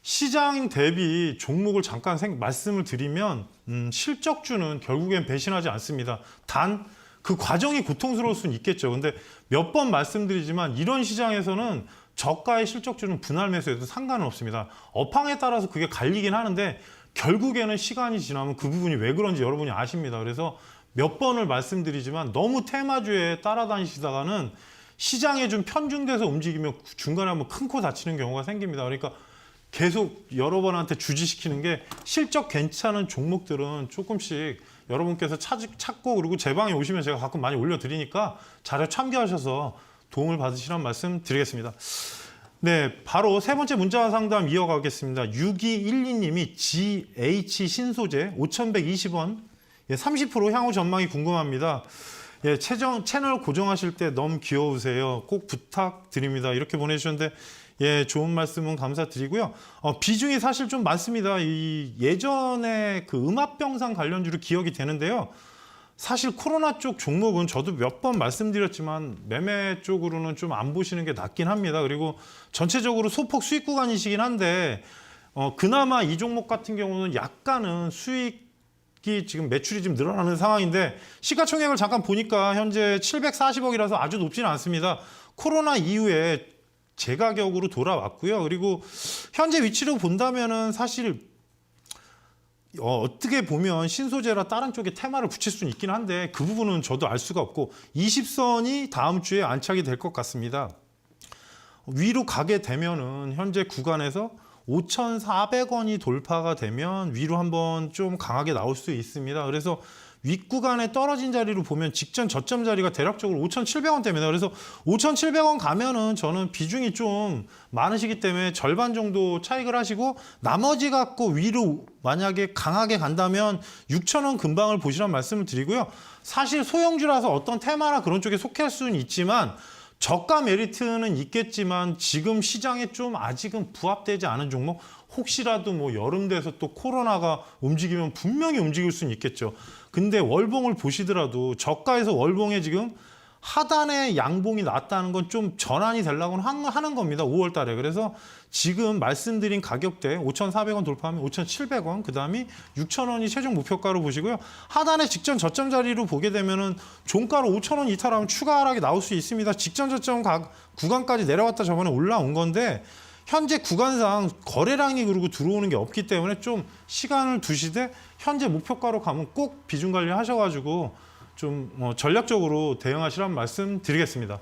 시장 대비 종목을 잠깐 말씀을 드리면 실적주는 결국엔 배신하지 않습니다. 단 그 과정이 고통스러울 수는 있겠죠. 근데 몇 번 말씀드리지만 이런 시장에서는 저가의 실적주는 분할 매수해도 상관은 없습니다. 업황에 따라서 그게 갈리긴 하는데 결국에는 시간이 지나면 그 부분이 왜 그런지 여러분이 아십니다. 그래서 몇 번을 말씀드리지만 너무 테마주에 따라다니시다가는 시장에 좀 편중돼서 움직이면 중간에 한번 큰 코 다치는 경우가 생깁니다. 그러니까 계속 여러분한테 주지시키는 게 실적 괜찮은 종목들은 조금씩 여러분께서 찾고 그리고 제 방에 오시면 제가 가끔 많이 올려드리니까 자료 참고하셔서 도움을 받으시라는 말씀 드리겠습니다. 네, 바로 세 번째 문자 상담 이어가겠습니다. 6212님이 GH 신소재 5,120원 30% 향후 전망이 궁금합니다. 예, 채널 고정하실 때 너무 귀여우세요. 꼭 부탁드립니다. 이렇게 보내주셨는데 예, 좋은 말씀은 감사드리고요. 비중이 사실 좀 많습니다. 이 예전에 그 음압병상 관련주로 기억이 되는데요. 사실 코로나 쪽 종목은 저도 몇 번 말씀드렸지만 매매 쪽으로는 좀 안 보시는 게 낫긴 합니다. 그리고 전체적으로 소폭 수익 구간이시긴 한데 그나마 이 종목 같은 경우는 약간은 수익이 지금 매출이 좀 늘어나는 상황인데 시가총액을 잠깐 보니까 현재 740억이라서 아주 높지는 않습니다. 코로나 이후에 제가격으로 돌아왔고요. 그리고 현재 위치로 본다면은 사실 어떻게 보면 신소재라 다른 쪽에 테마를 붙일 수는 있긴 한데 그 부분은 저도 알 수가 없고 20선이 다음 주에 안착이 될 것 같습니다. 위로 가게 되면은 현재 구간에서 5,400원이 돌파가 되면 위로 한번 좀 강하게 나올 수 있습니다. 그래서 윗구간에 떨어진 자리로 보면 직전 저점 자리가 대략적으로 5,700원대입니다. 그래서 5,700원 가면은 저는 비중이 좀 많으시기 때문에 절반 정도 차익을 하시고 나머지 갖고 위로 만약에 강하게 간다면 6,000원 근방을 보시라는 말씀을 드리고요. 사실 소형주라서 어떤 테마나 그런 쪽에 속할 수는 있지만 저가 메리트는 있겠지만 지금 시장에 좀 아직은 부합되지 않은 종목 혹시라도 뭐 여름 돼서 또 코로나가 움직이면 분명히 움직일 수는 있겠죠. 근데 월봉을 보시더라도 저가에서 월봉에 지금 하단에 양봉이 났다는 건 좀 전환이 되려고 하는 겁니다. 5월 달에. 그래서 지금 말씀드린 가격대 5,400원 돌파하면 5,700원, 그 다음에 6,000원이 최종 목표가로 보시고요. 하단에 직전 저점 자리로 보게 되면은 종가로 5,000원 이탈하면 추가 하락이 나올 수 있습니다. 직전 저점 구간까지 내려왔다 저번에 올라온 건데 현재 구간상 거래량이 그리고 들어오는 게 없기 때문에 좀 시간을 두시되 현재 목표가로 가면 꼭 비중 관리 하셔가지고 좀 전략적으로 대응하시라는 말씀 드리겠습니다.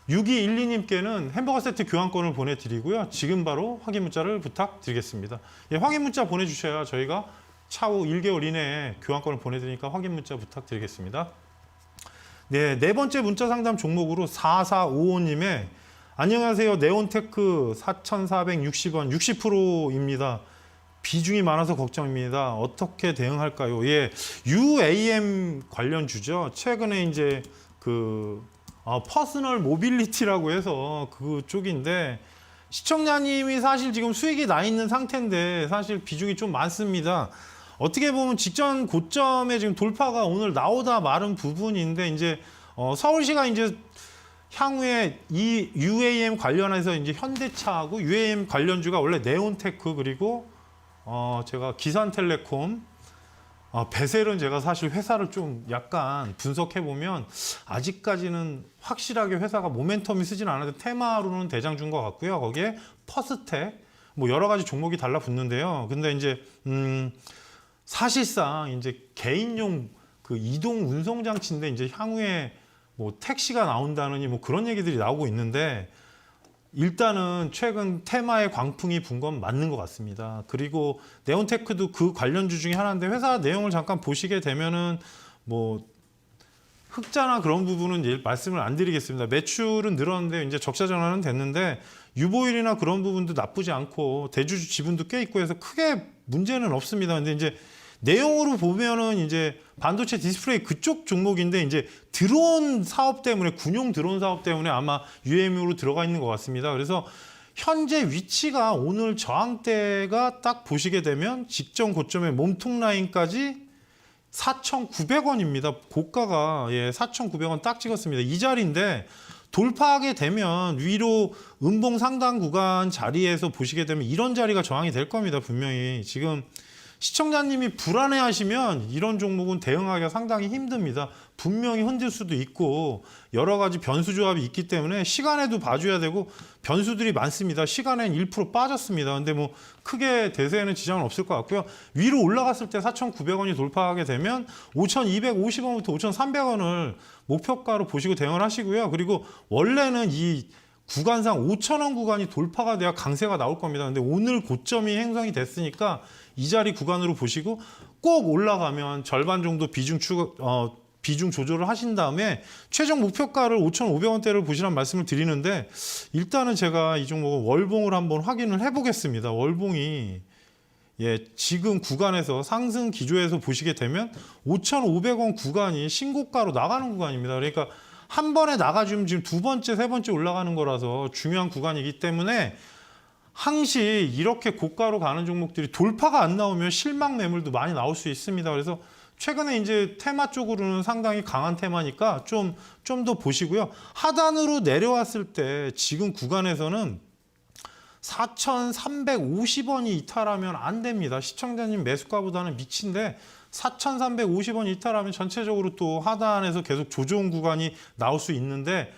6212님께는 햄버거 세트 교환권을 보내드리고요. 지금 바로 확인 문자를 부탁드리겠습니다. 예, 확인 문자 보내주셔야 저희가 차후 1개월 이내에 교환권을 보내드리니까 확인 문자 부탁드리겠습니다. 네, 네 번째 문자 상담 종목으로 4455님의 안녕하세요. 네온테크 4,460원 60%입니다. 비중이 많아서 걱정입니다. 어떻게 대응할까요? 예, UAM 관련주죠. 최근에 이제 그 퍼스널 모빌리티라고 해서 그쪽인데 시청자님이 사실 지금 수익이 나 있는 상태인데 사실 비중이 좀 많습니다. 어떻게 보면 직전 고점에 지금 돌파가 오늘 나오다 마른 부분인데 이제 서울시가 이제 향후에 이 UAM 관련해서 이제 현대차하고 UAM 관련주가 원래 네온테크 그리고 제가 기산텔레콤, 베셀은 제가 사실 회사를 좀 약간 분석해 보면 아직까지는 확실하게 회사가 모멘텀이 쓰진 않아도 테마로는 대장주인 것 같고요. 거기에 퍼스텍, 뭐 여러 가지 종목이 달라붙는데요. 근데 이제 사실상 이제 개인용 그 이동 운송 장치인데 이제 향후에 뭐 택시가 나온다느니 뭐 그런 얘기들이 나오고 있는데 일단은 최근 테마의 광풍이 분 건 맞는 것 같습니다. 그리고 네온테크도 그 관련주 중에 하나인데 회사 내용을 잠깐 보시게 되면은 뭐 흑자나 그런 부분은 말씀을 안 드리겠습니다. 매출은 늘었는데 이제 적자 전환은 됐는데 유보율이나 그런 부분도 나쁘지 않고 대주주 지분도 꽤 있고 해서 크게 문제는 없습니다. 근데 이제 내용으로 보면은 이제 반도체 디스플레이 그쪽 종목인데 이제 드론 사업 때문에 군용 드론 사업 때문에 아마 UAM으로 들어가 있는 것 같습니다. 그래서 현재 위치가 오늘 저항대가 딱 보시게 되면 직전 고점의 몸통 라인까지 4,900원입니다. 고가가 4,900원 딱 찍었습니다. 이 자리인데 돌파하게 되면 위로 음봉 상단 구간 자리에서 보시게 되면 이런 자리가 저항이 될 겁니다. 분명히 지금 시청자님이 불안해하시면 이런 종목은 대응하기가 상당히 힘듭니다. 분명히 흔들 수도 있고 여러 가지 변수 조합이 있기 때문에 시간에도 봐줘야 되고 변수들이 많습니다. 시간엔 1% 빠졌습니다. 근데 뭐 크게 대세에는 지장은 없을 것 같고요. 위로 올라갔을 때 4,900원이 돌파하게 되면 5,250원부터 5,300원을 목표가로 보시고 대응을 하시고요. 그리고 원래는 이 구간상 5,000원 구간이 돌파가 돼야 강세가 나올 겁니다. 근데 오늘 고점이 형성이 됐으니까 이 자리 구간으로 보시고 꼭 올라가면 절반 정도 비중 조절을 하신 다음에 최종 목표가를 5,500원대를 보시라는 말씀을 드리는데 일단은 제가 이 종목은 월봉을 한번 확인을 해보겠습니다. 월봉이 지금 구간에서 상승 기조에서 보시게 되면 5,500원 구간이 신고가로 나가는 구간입니다. 그러니까 한 번에 나가주면 지금 두 번째, 세 번째 올라가는 거라서 중요한 구간이기 때문에 항시 이렇게 고가로 가는 종목들이 돌파가 안 나오면 실망 매물도 많이 나올 수 있습니다. 그래서 최근에 이제 테마 쪽으로는 상당히 강한 테마니까 좀 더 보시고요. 하단으로 내려왔을 때 지금 구간에서는 4,350원이 이탈하면 안 됩니다. 시청자님 매수가보다는 미친데 4,350원 이탈하면 전체적으로 또 하단에서 계속 조정 구간이 나올 수 있는데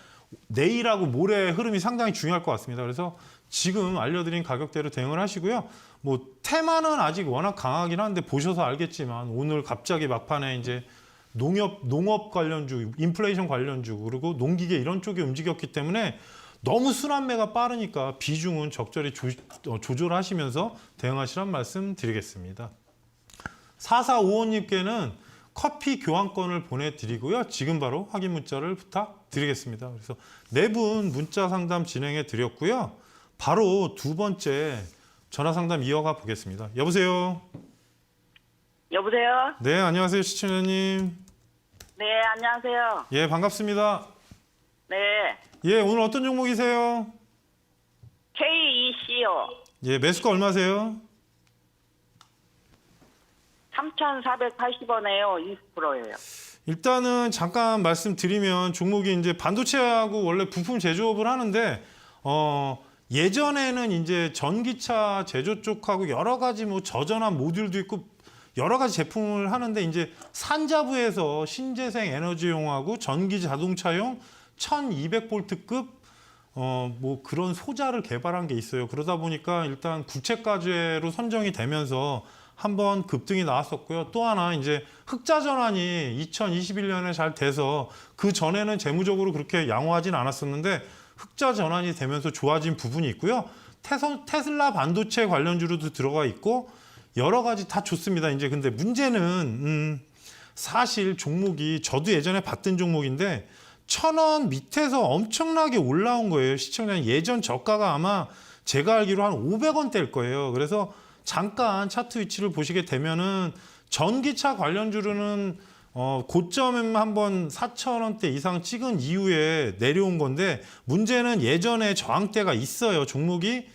내일하고 모레의 흐름이 상당히 중요할 것 같습니다. 그래서 지금 알려드린 가격대로 대응을 하시고요. 뭐 테마는 아직 워낙 강하긴 한데 보셔서 알겠지만 오늘 갑자기 막판에 이제 농업 관련주, 인플레이션 관련주 그리고 농기계 이런 쪽이 움직였기 때문에 너무 순환매가 빠르니까 비중은 적절히 조절하시면서 대응하시란 말씀 드리겠습니다. 4455님께는 커피 교환권을 보내드리고요. 지금 바로 확인 문자를 부탁드리겠습니다. 그래서 네 분 문자 상담 진행해 드렸고요. 바로 두 번째 전화 상담 이어가 보겠습니다. 여보세요? 여보세요? 네, 안녕하세요. 시청자님. 네, 안녕하세요. 예, 반갑습니다. 네, 예, 오늘 어떤 종목이세요? KEC요. 예, 매수가 얼마세요? 3,480원에요. 20%예요. 일단은 잠깐 말씀드리면 종목이 이제 반도체하고 원래 부품 제조업을 하는데 예전에는 이제 전기차 제조 쪽하고 여러 가지 뭐 저전압 모듈도 있고 여러 가지 제품을 하는데 이제 산자부에서 신재생 에너지용하고 전기 자동차용 1200볼트급 뭐 그런 소자를 개발한 게 있어요. 그러다 보니까 일단 국책과제로 선정이 되면서 한번 급등이 나왔었고요. 또 하나 이제 흑자 전환이 2021년에 잘 돼서 그 전에는 재무적으로 그렇게 양호하진 않았었는데 흑자 전환이 되면서 좋아진 부분이 있고요. 테슬라 반도체 관련주로도 들어가 있고 여러 가지 다 좋습니다. 이제 근데 문제는 사실 종목이 저도 예전에 봤던 종목인데 1,000원 밑에서 엄청나게 올라온 거예요. 시청자님 예전 저가가 아마 제가 알기로 한 500원대일 거예요. 그래서 잠깐 차트 위치를 보시게 되면은 전기차 관련주로는 고점 한번 4,000원대 이상 찍은 이후에 내려온 건데 문제는 예전에 저항대가 있어요. 종목이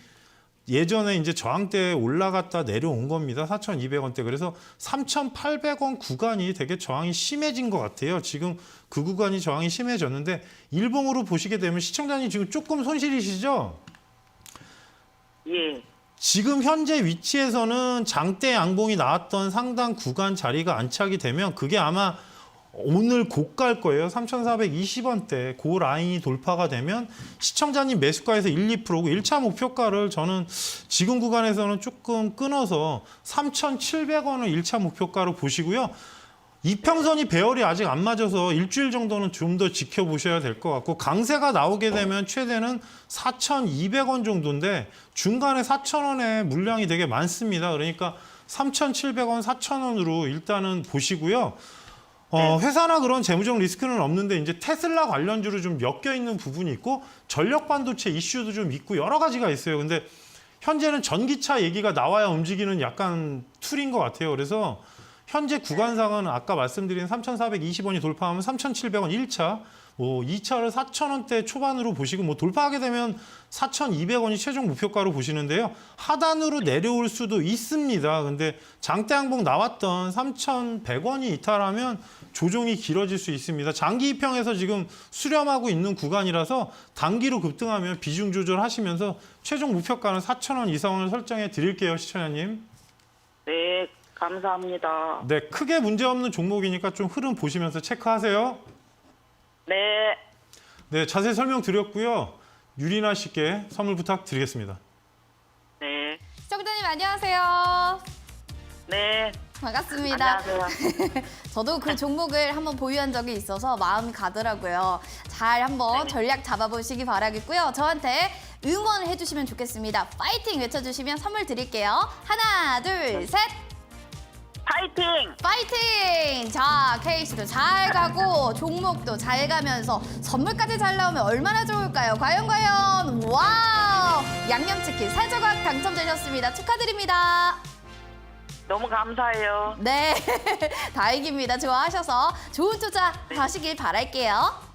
예전에 이제 저항대에 올라갔다 내려온 겁니다. 4,200원대. 그래서 3,800원 구간이 되게 저항이 심해진 것 같아요. 지금 그 구간이 저항이 심해졌는데 일봉으로 보시게 되면 시청자님 지금 조금 손실이시죠? 예. 지금 현재 위치에서는 장대 양봉이 나왔던 상단 구간 자리가 안착이 되면 그게 아마 오늘 고가일 거예요. 3,420원대 그 라인이 돌파가 되면 시청자님 매수가에서 1, 2%고 1차 목표가를 저는 지금 구간에서는 조금 끊어서 3,700원을 1차 목표가로 보시고요. 이평선이 배열이 아직 안 맞아서 일주일 정도는 좀 더 지켜보셔야 될 것 같고 강세가 나오게 되면 최대는 4,200원 정도인데 중간에 4,000원의 물량이 되게 많습니다. 그러니까 3,700원, 4,000원으로 일단은 보시고요. 회사나 그런 재무적 리스크는 없는데 이제 테슬라 관련주로 좀 엮여 있는 부분이 있고 전력 반도체 이슈도 좀 있고 여러 가지가 있어요. 근데 현재는 전기차 얘기가 나와야 움직이는 약간 툴인 것 같아요. 그래서 현재 구간상은 아까 말씀드린 3,420원이 돌파하면 3,700원 1차, 뭐 2차를 4,000원대 초반으로 보시고 뭐 돌파하게 되면 4,200원이 최종 목표가로 보시는데요. 하단으로 내려올 수도 있습니다. 근데 장대 항봉 나왔던 3,100원이 이탈하면 조정이 길어질 수 있습니다. 장기 입형에서 지금 수렴하고 있는 구간이라서 단기로 급등하면 비중 조절하시면서 최종 목표가는 4,000원 이상을 설정해 드릴게요, 시청자님. 네. 감사합니다. 네, 크게 문제없는 종목이니까 좀 흐름 보시면서 체크하세요. 네. 네, 자세히 설명드렸고요. 유리나 씨께 선물 부탁드리겠습니다. 네. 시청자님 안녕하세요. 네. 반갑습니다. 안녕하세요. 저도 그 종목을 한번 보유한 적이 있어서 마음이 가더라고요. 잘 한번 전략 잡아보시기 바라겠고요. 저한테 응원을 해주시면 좋겠습니다. 파이팅 외쳐주시면 선물 드릴게요. 하나, 둘, 셋. 파이팅! 파이팅! 자, 케이스도 잘 가고 종목도 잘 가면서 선물까지 잘 나오면 얼마나 좋을까요? 과연 와우! 양념치킨 3조각 당첨되셨습니다. 축하드립니다. 너무 감사해요. 네, 다행입니다. 좋아하셔서 좋은 투자 하시길 바랄게요.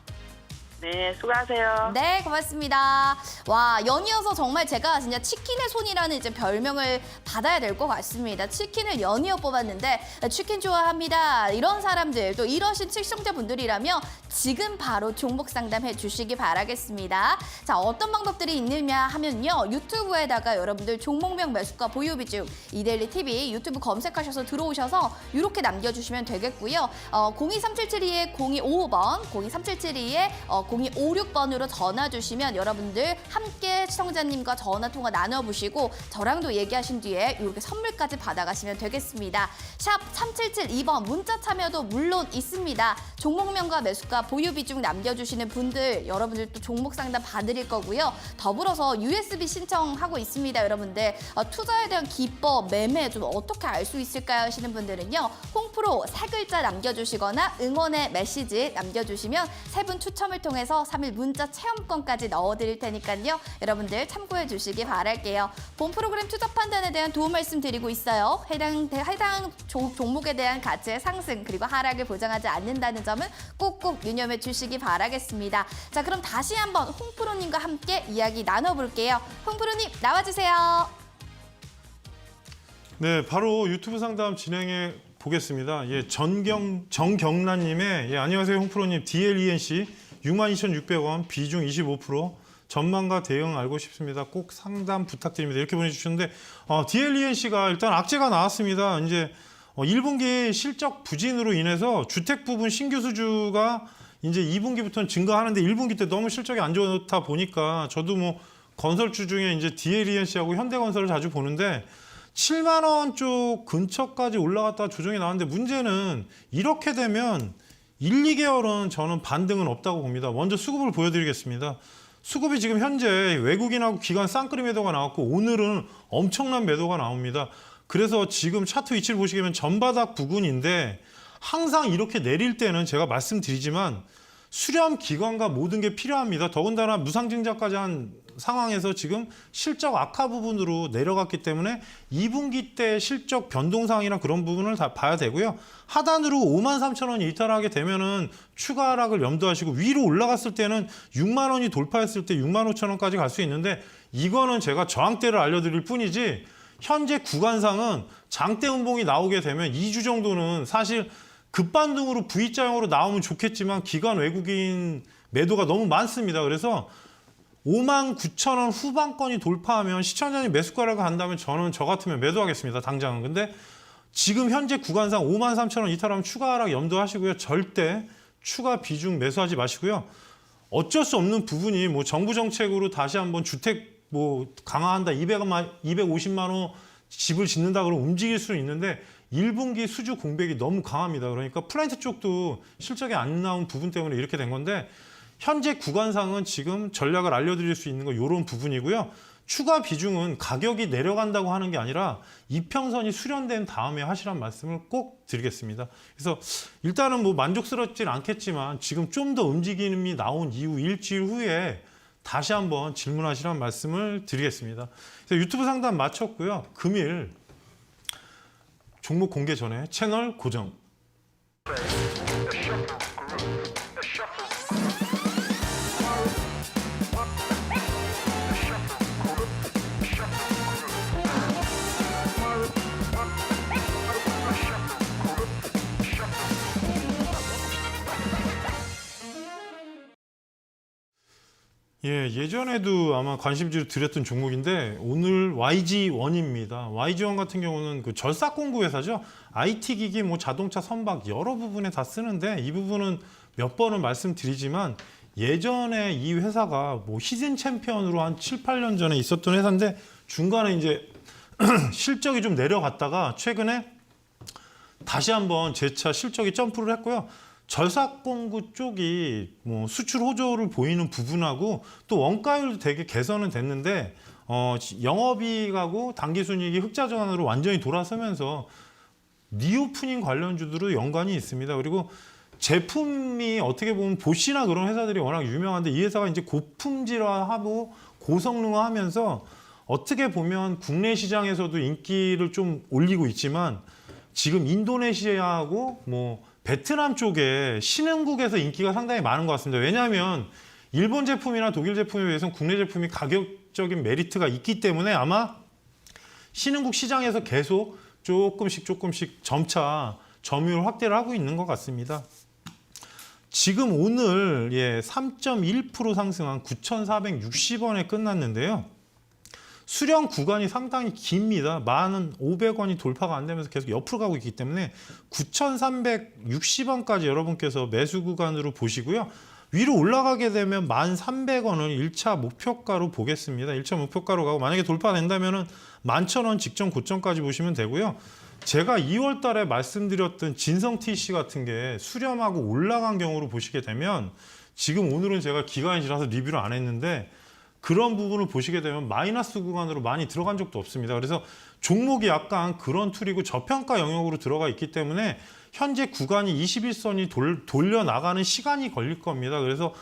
네, 수고하세요. 네, 고맙습니다. 와, 연이어서 정말 제가 진짜 치킨의 손이라는 이제 별명을 받아야 될 것 같습니다. 치킨을 연이어 뽑았는데 치킨 좋아합니다. 이런 사람들 또 이러신 시청자분들이라면 지금 바로 종목 상담해 주시기 바라겠습니다. 자, 어떤 방법들이 있느냐 하면요. 유튜브에다가 여러분들 종목명 매수가 보유 비중 이데일리 TV 유튜브 검색하셔서 들어오셔서 이렇게 남겨주시면 되겠고요. 0237722에 0255번, 0237722에 0256번으로 전화 주시면 여러분들 함께 시청자님과 전화 통화 나눠보시고 저랑도 얘기하신 뒤에 이렇게 선물까지 받아가시면 되겠습니다. 샵 3772번 문자 참여도 물론 있습니다. 종목명과 매수가 보유 비중 남겨주시는 분들 여러분들 또 종목 상담 받으릴 거고요. 더불어서 USB 신청하고 있습니다. 여러분들 투자에 대한 기법, 매매 좀 어떻게 알 수 있을까요 하시는 분들은요. 홍프로 3글자 남겨주시거나 응원의 메시지 남겨주시면 3분 추첨을 통해서 3일 문자 체험권까지 넣어드릴 테니까요. 여러분들 참고해 주시기 바랄게요. 본 프로그램 투자 판단에 대한 도움 말씀드리고 있어요. 해당 종목에 대한 가치의 상승 그리고 하락을 보장하지 않는다는 점은 꼭꼭 유념해 주시기 바라겠습니다. 자, 그럼 다시 한번 홍프로님과 함께 이야기 나눠볼게요. 홍프로님 나와주세요. 네, 바로 유튜브 상담 진행해 보겠습니다. 예, 정경란님의 예, 안녕하세요 홍프로님. DLENC 62,600원 비중 25% 전망과 대응 알고 싶습니다. 꼭 상담 부탁드립니다. 이렇게 보내주셨는데 DLENC가 일단 악재가 나왔습니다. 이제 1분기 실적 부진으로 인해서 주택 부분 신규 수주가 이제 2분기부터는 증가하는데 1분기 때 너무 실적이 안 좋다 보니까 저도 뭐 건설주 중에 이제 DLENC하고 현대건설을 자주 보는데 7만 원 쪽 근처까지 올라갔다가 조정이 나왔는데 문제는 이렇게 되면 1, 2개월은 저는 반등은 없다고 봅니다. 먼저 수급을 보여드리겠습니다. 수급이 지금 현재 외국인하고 기관 쌍끌이 매도가 나왔고 오늘은 엄청난 매도가 나옵니다. 그래서 지금 차트 위치를 보시게 되면 전바닥 부근인데 항상 이렇게 내릴 때는 제가 말씀드리지만 수렴 기관과 모든 게 필요합니다. 더군다나 무상증자까지 한 상황에서 지금 실적 악화 부분으로 내려갔기 때문에 2분기 때 실적 변동상이나 그런 부분을 다 봐야 되고요. 하단으로 53,000원이 이탈하게 되면은 추가 하락을 염두하시고 위로 올라갔을 때는 6만 원이 돌파했을 때 6만 5천 원까지 갈 수 있는데 이거는 제가 저항대를 알려드릴 뿐이지 현재 구간상은 장대 음봉이 나오게 되면 2주 정도는 사실 급반등으로 V자형으로 나오면 좋겠지만 기관 외국인 매도가 너무 많습니다. 그래서 59,000원 후반권이 돌파하면 시청자님 매수가라고 한다면 저는 저 같으면 매도하겠습니다. 당장은. 근데 지금 현재 구간상 53,000원 이탈하면 추가 하락 염두하시고요. 절대 추가 비중 매수하지 마시고요. 어쩔 수 없는 부분이 뭐 정부 정책으로 다시 한번 주택 뭐 강화한다 250만 원 집을 짓는다 그러면 움직일 수는 있는데 1분기 수주 공백이 너무 강합니다. 그러니까 플랜트 쪽도 실적이 안 나온 부분 때문에 이렇게 된 건데 현재 구간상은 지금 전략을 알려드릴 수 있는 거 이런 부분이고요. 추가 비중은 가격이 내려간다고 하는 게 아니라 이평선이 수렴된 다음에 하시란 말씀을 꼭 드리겠습니다. 그래서 일단은 뭐 만족스럽진 않겠지만 지금 좀 더 움직임이 나온 이후 일주일 후에 다시 한번 질문하시란 말씀을 드리겠습니다. 그래서 유튜브 상담 마쳤고요. 금일 종목 공개 전에 채널 고정. 예, 예전에도 아마 관심지를 드렸던 종목인데 오늘 YG1입니다. YG1 같은 경우는 그 절삭공구 회사죠. IT 기기, 뭐 자동차 선박 여러 부분에 다 쓰는데 이 부분은 몇 번은 말씀드리지만 예전에 이 회사가 뭐 히든 챔피언으로 한 7, 8년 전에 있었던 회사인데 중간에 이제 실적이 좀 내려갔다가 최근에 다시 한번 재차 실적이 점프를 했고요. 절삭공구 쪽이 뭐 수출 호조를 보이는 부분하고 또 원가율도 되게 개선은 됐는데 영업이익하고 당기순이익이 흑자 전환으로 완전히 돌아서면서 리오프닝 관련주들도 연관이 있습니다. 그리고 제품이 어떻게 보면 보시나 그런 회사들이 워낙 유명한데 이 회사가 이제 고품질화하고 고성능화하면서 어떻게 보면 국내 시장에서도 인기를 좀 올리고 있지만 지금 인도네시아하고 뭐 베트남 쪽에 신흥국에서 인기가 상당히 많은 것 같습니다. 왜냐하면 일본 제품이나 독일 제품에 비해서는 국내 제품이 가격적인 메리트가 있기 때문에 아마 신흥국 시장에서 계속 조금씩 점차 점유율 확대를 하고 있는 것 같습니다. 지금 오늘 3.1% 상승한 9,460원에 끝났는데요. 수령 구간이 상당히 깁니다. 1,500원이 돌파가 안 되면서 계속 옆으로 가고 있기 때문에 9,360원까지 여러분께서 매수 구간으로 보시고요. 위로 올라가게 되면 1,300원을 1차 목표가로 보겠습니다. 1차 목표가로 가고 만약에 돌파된다면 11,000원 직전 고점까지 보시면 되고요. 제가 2월 달에 말씀드렸던 진성 TC 같은 게 수렴하고 올라간 경우로 보시게 되면 지금 오늘은 제가 기관이라서 리뷰를 안 했는데 그런 부분을 보시게 되면 마이너스 구간으로 많이 들어간 적도 없습니다. 그래서 종목이 약간 그런 툴이고 저평가 영역으로 들어가 있기 때문에 현재 구간이 21선이 돌려나가는 시간이 걸릴 겁니다. 그래서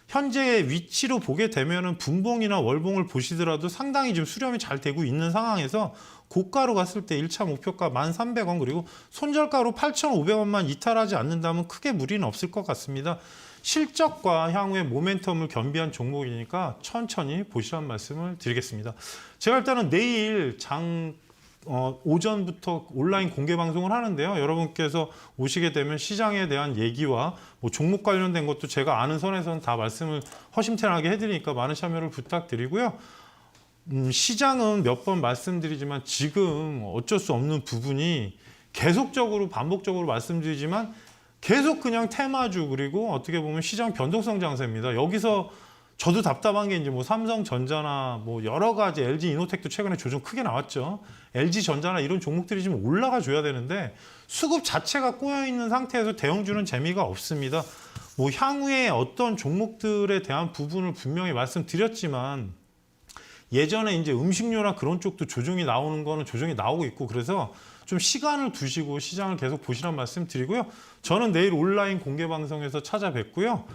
현재의 위치로 보게 되면은 분봉이나 월봉을 보시더라도 상당히 지금 수렴이 잘 되고 있는 상황에서 고가로 갔을 때 1차 목표가 1,300원 그리고 손절가로 8,500원만 이탈하지 않는다면 크게 무리는 없을 것 같습니다. 실적과 향후의 모멘텀을 겸비한 종목이니까 천천히 보시라는 말씀을 드리겠습니다. 제가 일단은 내일 오전부터 온라인 공개 방송을 하는데요. 여러분께서 오시게 되면 시장에 대한 얘기와 뭐 종목 관련된 것도 제가 아는 선에서는 다 말씀을 허심탄회하게 해드리니까 많은 참여를 부탁드리고요. 시장은 몇 번 말씀드리지만 지금 어쩔 수 없는 부분이 계속적으로 반복적으로 말씀드리지만 계속 그냥 테마주 그리고 어떻게 보면 시장 변동성 장세입니다. 여기서 저도 답답한 게 이제 뭐 삼성전자나 뭐 여러 가지 LG 이노텍도 최근에 조정 크게 나왔죠. LG전자나 이런 종목들이 좀 올라가 줘야 되는데 수급 자체가 꼬여 있는 상태에서 대응주는 재미가 없습니다. 뭐 향후에 어떤 종목들에 대한 부분을 분명히 말씀드렸지만 예전에 이제 음식료나 그런 쪽도 조정이 나오는 거는 조정이 나오고 있고 그래서 좀 시간을 두시고 시장을 계속 보시란 말씀 드리고요. 저는 내일 온라인 공개 방송에서 찾아뵙고요.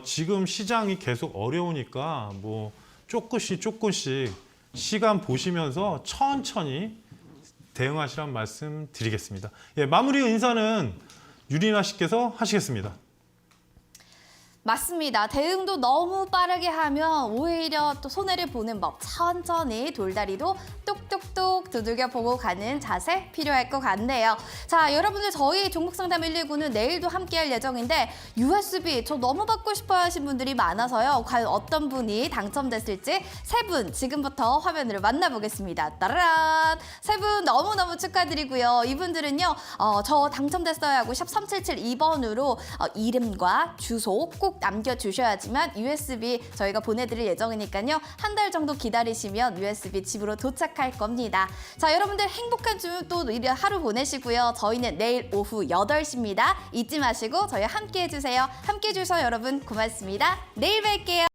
지금 시장이 계속 어려우니까 뭐 조금씩 시간 보시면서 천천히 대응하시란 말씀 드리겠습니다. 예, 마무리 인사는 유리나 씨께서 하시겠습니다. 맞습니다. 대응도 너무 빠르게 하면 오히려 또 손해를 보는 법. 천천히 돌다리도 똑똑똑 두들겨 보고 가는 자세 필요할 것 같네요. 자, 여러분들 저희 종목상담 119는 내일도 함께할 예정인데 USB 저 너무 받고 싶어요 하신 분들이 많아서요. 과연 어떤 분이 당첨됐을지 세 분 지금부터 화면으로 만나보겠습니다. 따라란! 세 분 너무너무 축하드리고요. 이분들은요. 저 당첨됐어요 하고 샵 3772번으로 이름과 주소 꼭 남겨주셔야지만 USB 저희가 보내드릴 예정이니까요. 한 달 정도 기다리시면 USB 집으로 도착할 겁니다. 자, 여러분들 행복한 주 또 하루 보내시고요. 저희는 내일 오후 8시입니다. 잊지 마시고 저희 함께 해주세요. 함께 해주셔서 여러분 고맙습니다. 내일 뵐게요.